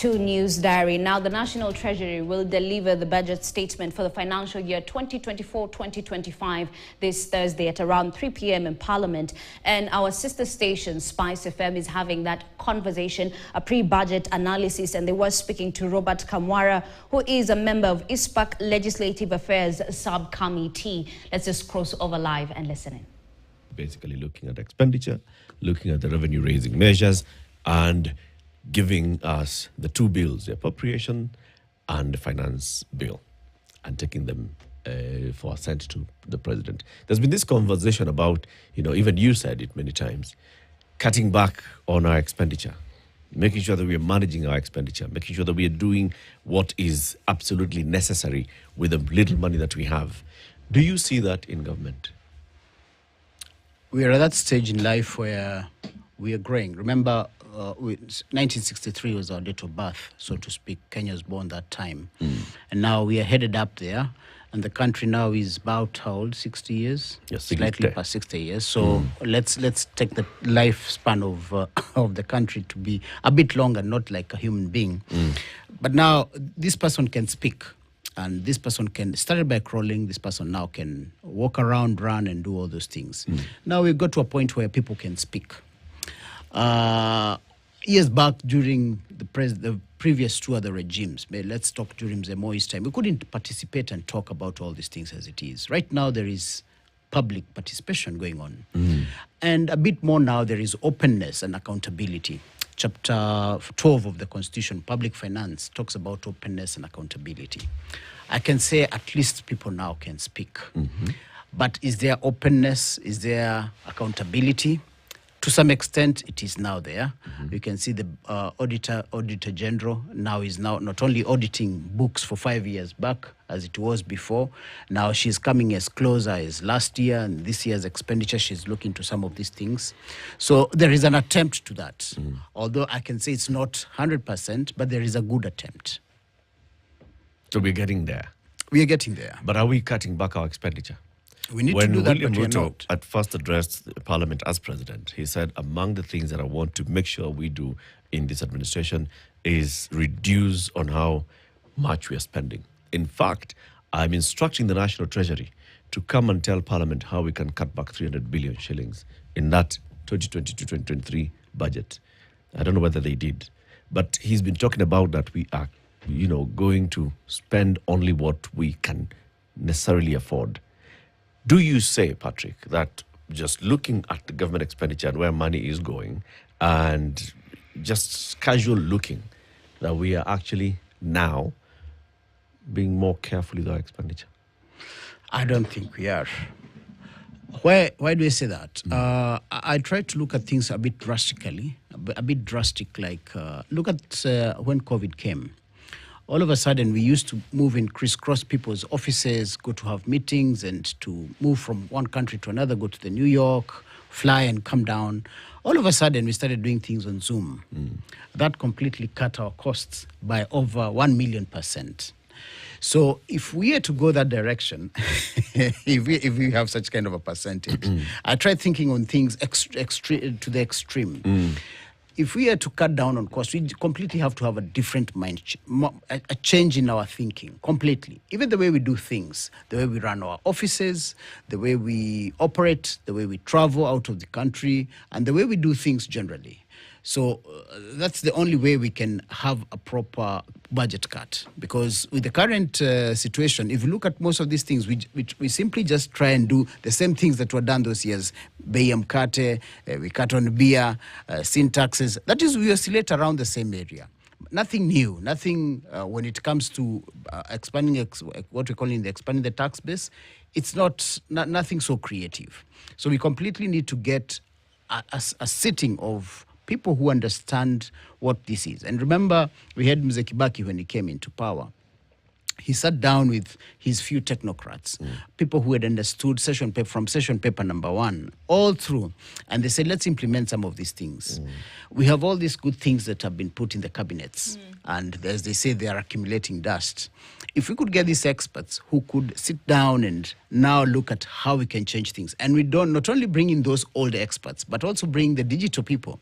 to News Diary. Now, the National Treasury will deliver the budget statement for the financial year 2024-2025 this Thursday at around 3 p.m. in Parliament. And our sister station, Spice FM, is having that conversation, a pre-budget analysis. And they were speaking to Robert Kamwara, who is a member of ISPAC Legislative Affairs Subcommittee. Let's just cross over live and listen in. Basically looking at expenditure, looking at the revenue-raising measures, and giving us the two bills, the appropriation and the finance bill, and taking them for assent to the president. There's been this conversation about, even you said it many times, cutting back on our expenditure, making sure that we are managing our expenditure, making sure that we are doing what is absolutely necessary with the little money that we have. Do you see that in government? We are at that stage in life where we are growing. Remember, 1963 was our date of birth, so to speak. Kenya was born that time. And now we are headed up there. And the country now is about, how old, 60 years? Yes, slightly past 60 years. So let's take the lifespan of the country to be a bit longer, not like a human being. But now this person can speak. And this person started by crawling, this person now can walk around, run, and do all those things. Now we've got to a point where people can speak. Years back, during the previous two other regimes, let's talk during the Moi's time, we couldn't participate and talk about all these things as it is. Right now, there is public participation going on. And a bit more now, there is openness and accountability. Chapter 12 of the Constitution, Public Finance, talks about openness and accountability. I can say at least people now can speak. But is there openness? Is there accountability? To some extent, it is now there. You can see the Auditor General now is not only auditing books for 5 years back, as it was before. Now she's coming as closer as last year, and this year's expenditure, she's looking to some of these things. So there is an attempt to that. Although I can say it's not 100%, but there is a good attempt. So we're getting there. We are getting there. But are we cutting back our expenditure? We need to do that, William but we're Ruto not. at first addressed Parliament as president, he said, among the things that I want to make sure we do in this administration is reduce on how much we are spending. In fact, I'm instructing the National Treasury to come and tell Parliament how we can cut back 300 billion shillings in that 2022-2023 budget. I don't know whether they did, but he's been talking about that we are, going to spend only what we can necessarily afford. Do you say, Patrick, that just looking at the government expenditure and where money is going and just casual looking, that we are actually now being more careful with our expenditure? I don't think we are. Why do I say that? I try to look at things a bit drastically, like look at when COVID came. All of a sudden, we used to move in crisscross people's offices, go to have meetings, and to move from one country to another, go to the New York, fly and come down. All of a sudden, we started doing things on Zoom. That completely cut our costs by over 1,000,000%. So if we are to go that direction, if we have such kind of a percentage, I try thinking on things to the extreme. If we are to cut down on costs, we completely have to have a different a change in our thinking, completely. Even the way we do things, the way we run our offices, the way we operate, the way we travel out of the country, and the way we do things generally. So that's the only way we can have a proper budget cut. Because with the current situation, if you look at most of these things, we simply just try and do the same things that were done those years. Bei ya mkate, we cut on beer, sin taxes. That is, we oscillate around the same area. Nothing new, nothing when it comes to expanding, what we're calling expanding the tax base. It's nothing so creative. So we completely need to get a sitting of people who understand what this is. And remember, we had Mzee Kibaki when he came into power. he sat down with his few technocrats, people who had understood from session paper number 1 all through, and they said, let's implement some of these things. We have all these good things that have been put in the cabinets, and as they say, they are accumulating dust. If we could get these experts who could sit down and now look at how we can change things, and we don't not only bring in those old experts, but also bring the digital people,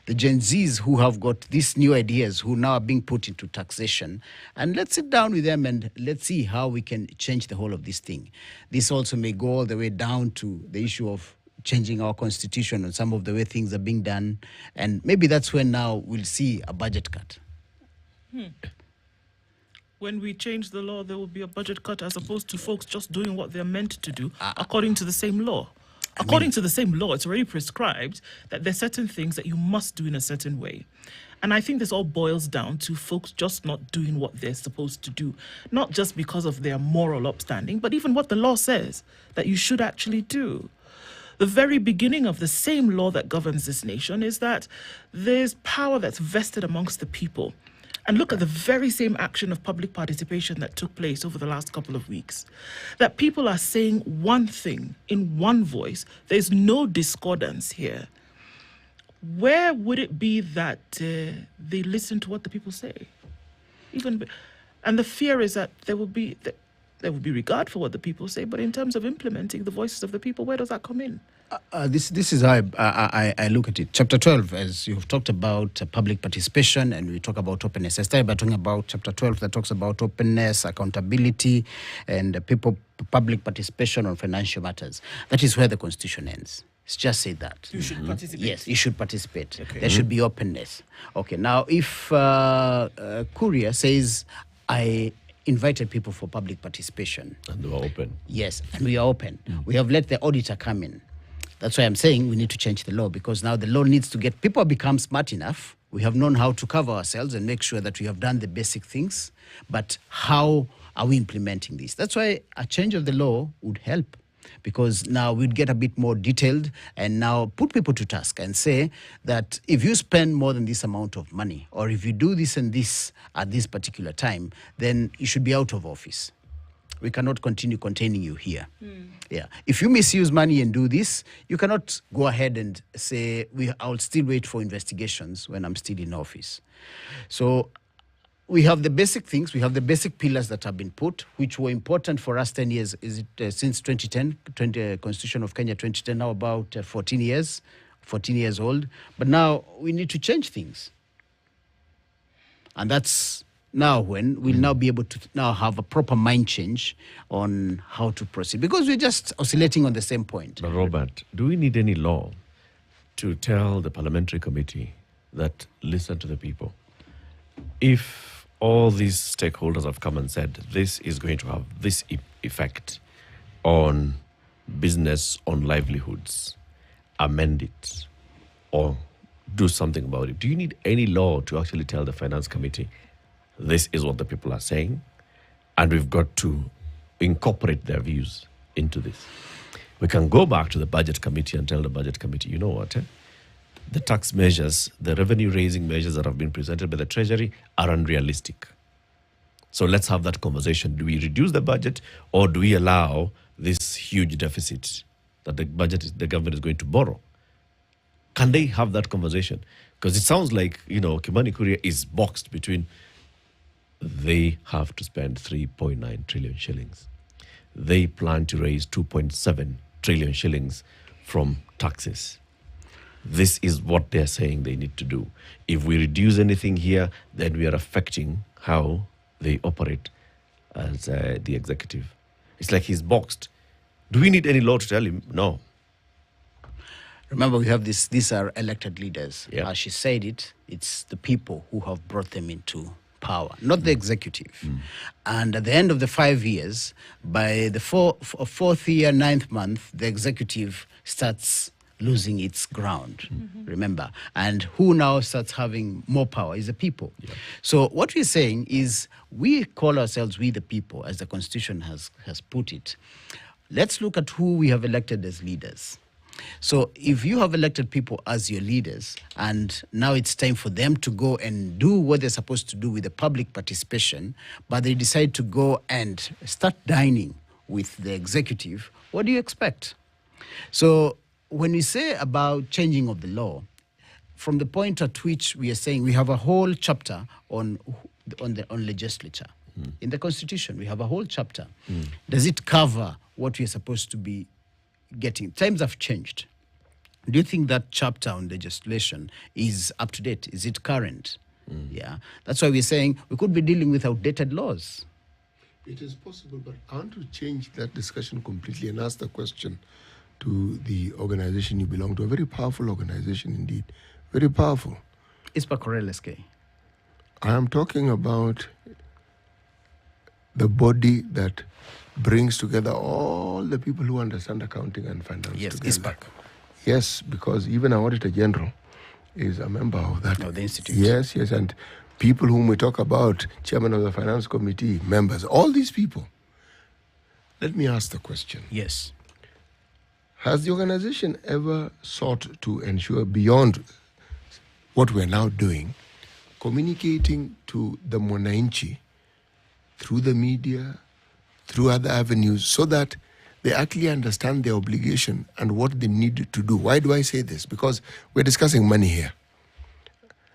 the Gen Zs who have got these new ideas, who now are being put into taxation, and let's sit down with them and let's see how we can change the whole of this thing. This also may go all the way down to the issue of changing our constitution and some of the way things are being done, and maybe that's when now we'll see a budget cut. When we change the law, there will be a budget cut as opposed to folks just doing what they're meant to do according to the same law. According to the same law, it's already prescribed that there are certain things that you must do in a certain way. And I think this all boils down to folks just not doing what they're supposed to do, not just because of their moral upstanding, but even what the law says that you should actually do. The very beginning of the same law that governs this nation is that there's power that's vested amongst the people. And look at the very same action of public participation that took place over the last couple of weeks. That people are saying one thing in one voice. There's no discordance here. Where would it be that they listen to what the people say? And the fear is that there will be regard for what the people say, but in terms of implementing the voices of the people, where does that come in? This is how I look at it. Chapter 12, as you've talked about public participation, and we talk about openness. I started by talking about Chapter 12 that talks about openness, accountability, and public participation on financial matters. That is where the Constitution ends. It's just said that. You should participate. Yes, you should participate. Okay. There should be openness. Okay, now if Courier says, I invited people for public participation. And they were open. Yes, and we are open. We have let the auditor come in. That's why I'm saying we need to change the law, because now the law needs to get people become smart enough. We have known how to cover ourselves and make sure that we have done the basic things. But how are we implementing this? That's why a change of the law would help, because now we'd get a bit more detailed and now put people to task and say that if you spend more than this amount of money, or if you do this and this at this particular time, then you should be out of office. We cannot continue containing you here. Yeah. If you misuse money and do this, you cannot go ahead and say, I'll still wait for investigations when I'm still in office. So we have the basic things, we have the basic pillars that have been put, which were important for us 10 years, since 2010, Constitution of Kenya 2010, now about 14 years old. But now we need to change things. And that's now when we'll now be able to now have a proper mind change on how to proceed, because we're just oscillating on the same point. But Robert, do we need any law to tell the parliamentary committee that listen to the people? If all these stakeholders have come and said this is going to have this effect on business, on livelihoods, amend it or do something about it. Do you need any law to actually tell the finance committee this is what the people are saying, and we've got to incorporate their views into this? We can go back to the budget committee and tell the budget committee, you know what, the tax measures, the revenue-raising measures that have been presented by the Treasury are unrealistic. So let's have that conversation. Do we reduce the budget, or do we allow this huge deficit that the government is going to borrow? Can they have that conversation? Because it sounds like, Kimani Kuria is boxed between they have to spend 3.9 trillion shillings. They plan to raise 2.7 trillion shillings from taxes. This is what they're saying they need to do. If we reduce anything here, then we are affecting how they operate as the executive. It's like he's boxed. Do we need any law to tell him? No. Remember, we have this. These are elected leaders. Yeah. As she said it's the people who have brought them into power, not the executive. And at the end of the 5 years, by the fourth year, 9th month, the executive starts losing its ground, remember. And who now starts having more power is the people. Yeah. So what we're saying is we call ourselves we the people, as the Constitution has put it. Let's look at who we have elected as leaders. So if you have elected people as your leaders, and now it's time for them to go and do what they're supposed to do with the public participation, but they decide to go and start dining with the executive, what do you expect? So when we say about changing of the law, from the point at which we are saying we have a whole chapter on legislature. In the Constitution, we have a whole chapter. Does it cover what we are supposed to be getting? Times have changed. Do you think that chapter on legislation is up to date? Is it current? Yeah. That's why we're saying we could be dealing with outdated laws. It is possible, but I want to change that discussion completely and ask the question to the organization you belong to. A very powerful organization indeed. Very powerful. ISPA Corel SK. I am talking about the body that brings together all the people who understand accounting and finance. Yes, together. ISPAC. Yes, because even our Auditor General is a member of that. Of the institute. Yes, and people whom we talk about, Chairman of the Finance Committee, members, all these people. Let me ask the question. Yes. Has the organization ever sought to ensure, beyond what we're now doing, communicating to the Mwananchi through the media, through other avenues, so that they actually understand their obligation and what they need to do? Why do I say this? Because we're discussing money here.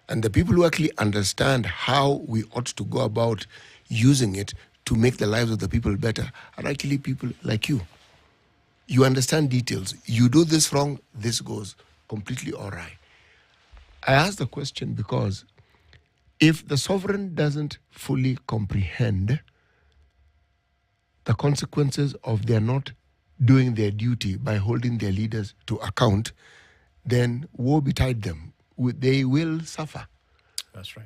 And the people who actually understand how we ought to go about using it to make the lives of the people better are actually people like you. You understand details. You do this wrong, this goes completely awry. I ask the question because if the sovereign doesn't fully comprehend the consequences of their not doing their duty by holding their leaders to account, then woe betide them. They will suffer. That's right.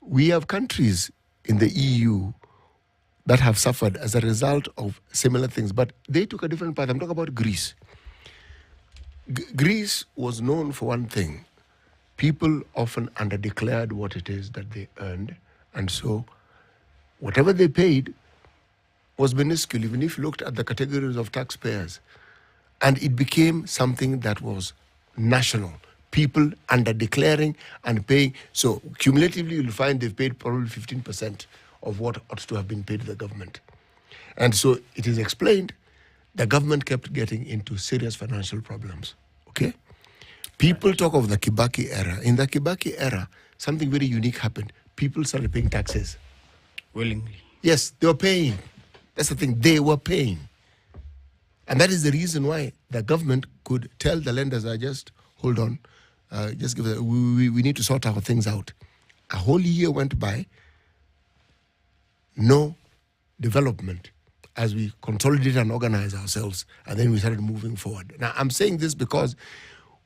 We have countries in the EU that have suffered as a result of similar things, but they took a different path. I'm talking about Greece. Greece was known for one thing. People often underdeclared what it is that they earned, and so whatever they paid was minuscule, even if you looked at the categories of taxpayers. And it became something that was national. People underdeclaring and paying. So cumulatively, you'll find they've paid probably 15% of what ought to have been paid to the government. And so it is explained the government kept getting into serious financial problems. Okay? People talk of the Kibaki era. In the Kibaki era, something very unique happened. People started paying taxes. Willingly. Yes, they were paying. That's the thing, they were paying. And that is the reason why the government could tell the lenders, just hold on, just give it, we need to sort our things out. A whole year went by, no development as we consolidate and organize ourselves, and then we started moving forward. Now, I'm saying this because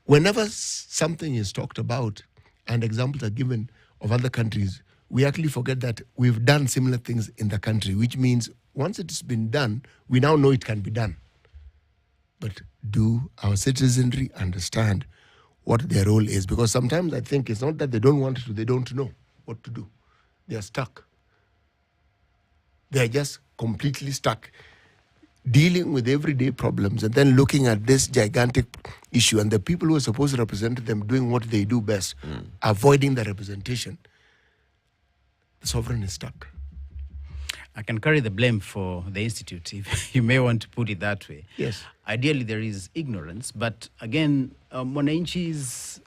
whenever something is talked about and examples are given of other countries, we actually forget that we've done similar things in the country, which means once it's been done, we now know it can be done. But do our citizenry understand what their role is? Because sometimes I think it's not that they don't want to, they don't know what to do. They are stuck. They are just completely stuck, dealing with everyday problems and then looking at this gigantic issue and the people who are supposed to represent them doing what they do best, avoiding the representation. The sovereign is stuck. I can carry the blame for the institute, if you may want to put it that way. Yes. Ideally, there is ignorance, but again, Mwananchi's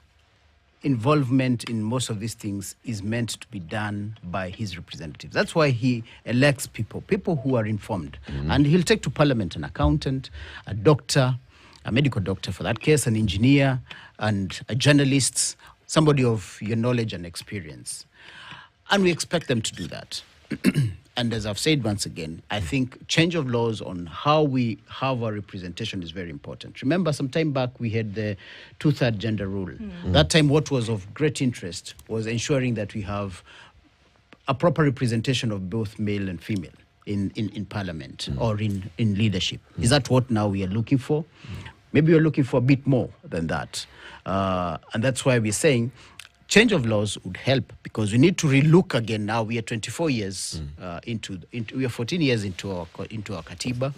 involvement in most of these things is meant to be done by his representatives. That's why he elects people who are informed. And he'll take to parliament an accountant, a doctor, a medical doctor for that case, an engineer, and a journalist, somebody of your knowledge and experience. And we expect them to do that. And as I've said once again, I think change of laws on how we have our representation is very important. Remember, some time back, we had the 2/3 gender rule. That time, what was of great interest was ensuring that we have a proper representation of both male and female in parliament or in leadership. Is that what now we are looking for? Maybe we're looking for a bit more than that. And that's why we're saying change of laws would help, because we need to relook again. Now we are 24 years we are 14 years into our Katiba.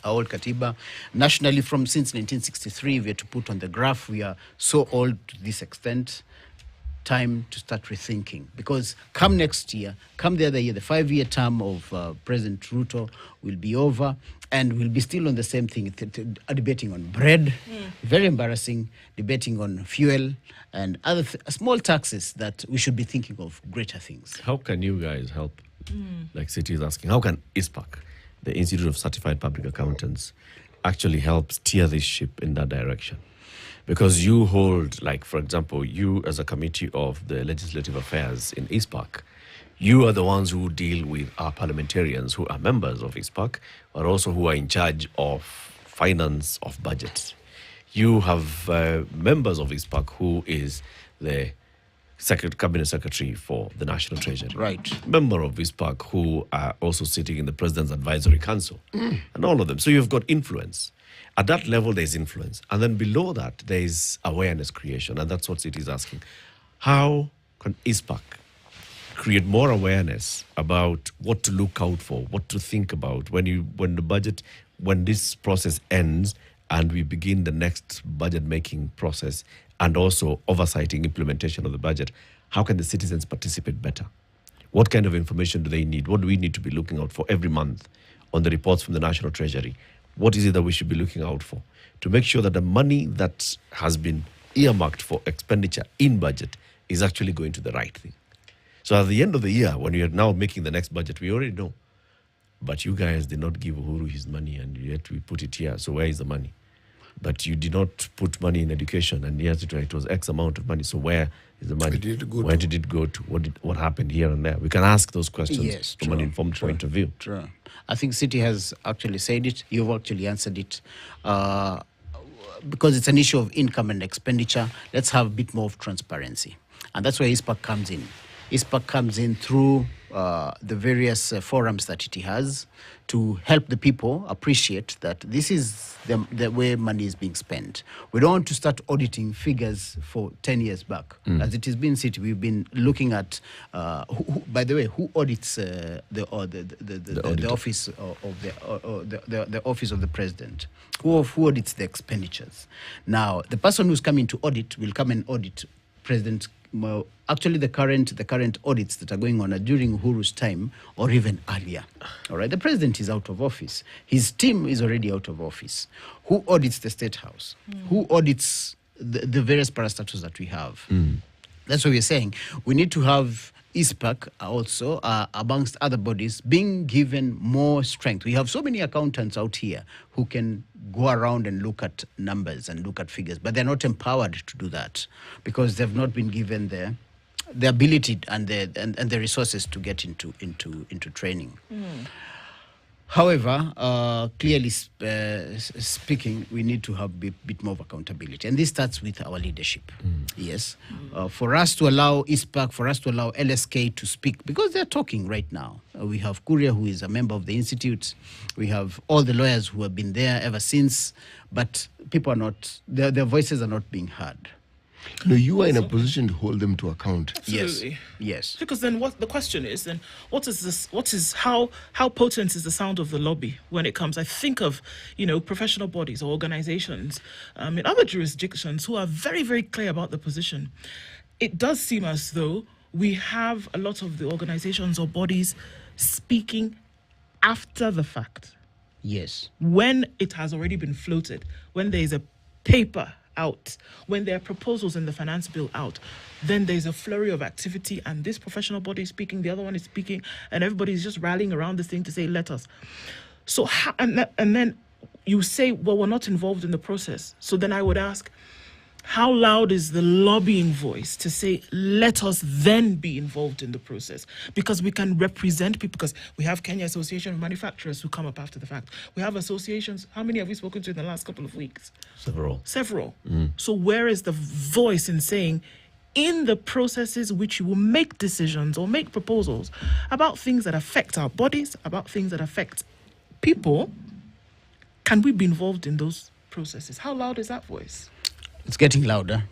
our old Katiba. Nationally, since 1963, we had to put on the graph, we are so old to this extent. Time to start rethinking, because come next year, come the other year, the 5-year term of President Ruto will be over, and we'll be still on the same thing, debating on bread, very embarrassing, debating on fuel and other small taxes that we should be thinking of greater things. How can you guys help? Like City is asking, how can ISPAC, the Institute of Certified Public Accountants, actually help steer this ship in that direction? Because you hold, like, for example, you as a committee of the Legislative Affairs in ISPAC, you are the ones who deal with our parliamentarians who are members of ISPAC, but also who are in charge of finance of budgets. You have members of ISPAC who is the Cabinet Secretary for the National Treasury. Right. Member of ISPAC who are also sitting in the President's Advisory Council. And all of them. So you've got influence. At that level, there's influence. And then below that, there's awareness creation. And that's what City is asking. How can ISPAC create more awareness about what to look out for, what to think about when this process ends and we begin the next budget making process and also oversighting implementation of the budget? How can the citizens participate better? What kind of information do they need? What do we need to be looking out for every month on the reports from the National Treasury? What is it that we should be looking out for to make sure that the money that has been earmarked for expenditure in budget is actually going to the right thing? So at the end of the year, when we are now making the next budget, we already know. But you guys did not give Uhuru his money, and yet we put it here. So where is the money? But you did not put money in education, and yet it was X amount of money. So where is the money? Where did it go to? What happened here and there? We can ask those questions from an informed point of view. True. I think City has actually said it. You've actually answered it. Because it's an issue of income and expenditure, let's have a bit more of transparency. And that's where ISPAC comes in. ISPAC comes in through the various forums that it has to help the people appreciate that this is the way money is being spent. We don't want to start auditing figures for 10 years back. As it has been City, we've been looking at, by the way, who audits the office of the office of the president? Who audits the expenditures? Now, the person who's coming to audit will come and audit President. Well, actually, the current audits that are going on are during Uhuru's time or even earlier. All right, the president is out of office. His team is already out of office. Who audits the State House? Who audits the various parastatals that we have? That's what we're saying. We need to have ISPAC also, amongst other bodies, being given more strength. We have so many accountants out here who can go around and look at numbers and look at figures, but they're not empowered to do that because they've not been given the ability and the resources to get into training. However, clearly speaking, we need to have a bit more of accountability. And this starts with our leadership. Yes. For us to allow ISPAC, for us to allow LSK to speak, because they're talking right now. We have Kuria, who is a member of the Institute. We have all the lawyers who have been there ever since. But people are not, their voices are not being heard. No, you are in a position to hold them to account. Absolutely. Yes. Because then what the question is then what is this, what is how potent is the sound of the lobby when it comes? I think of, professional bodies or organizations in other jurisdictions who are very, very clear about the position. It does seem as though we have a lot of the organizations or bodies speaking after the fact. Yes. When it has already been floated, when there is a paper out, when there are proposals in the finance bill out, then there's a flurry of activity and this professional body is speaking, the other one is speaking, and everybody's just rallying around this thing to say, let us. So, and then you say, well, we're not involved in the process. So then I would ask, how loud is the lobbying voice to say, let us then be involved in the process? Because we can represent people, because we have Kenya Association of Manufacturers who come up after the fact. We have associations. How many have we spoken to in the last couple of weeks? Several. So where is the voice in saying, in the processes which you will make decisions or make proposals about things that affect our bodies, about things that affect people, can we be involved in those processes? How loud is that voice? It's getting louder.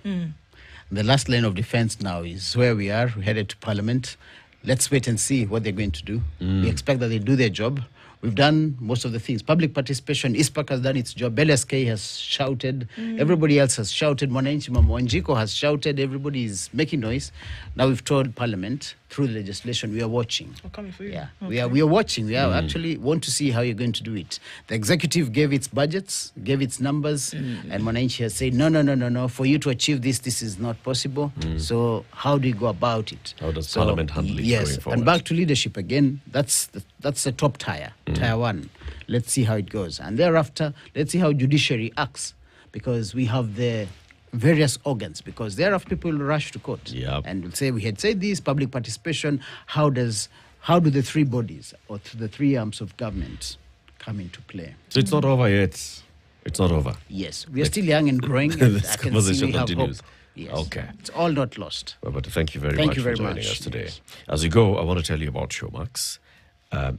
The last line of defense now is where we are. We're headed to Parliament. Let's wait and see what they're going to do. We expect that they do their job. We've done most of the things. Public participation, ISPAC has done its job. LSK has shouted. Everybody else has shouted. Mwananchi Mama Wanjiko has shouted. Everybody is making noise. Now we've told Parliament through the legislation, we are watching. We're coming for you. Yeah, Okay. we are watching. We are actually want to see how you're going to do it. The executive gave its budgets, gave its numbers, and Mwananchi has said, no. For you to achieve this, this is not possible. So how do you go about it? How does Parliament handle it Yes, going forward? and back to leadership again. That's the top tier, tier one. Let's see how it goes, and thereafter, let's see how judiciary acts, because we have the various organs, because thereafter people will rush to court and will say, we had said this, public participation. How do the three bodies or the three arms of government come into play? So it's not over yet. It's not over. Yes, we are still young and growing. And This I can conversation see we have continues. hope. Yes. Okay. It's all not lost. Well, but thank you very Thank much you very for joining much. us today. Yes. As you go, I want to tell you about Showmax.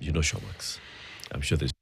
You know Showmax. I'm sure there's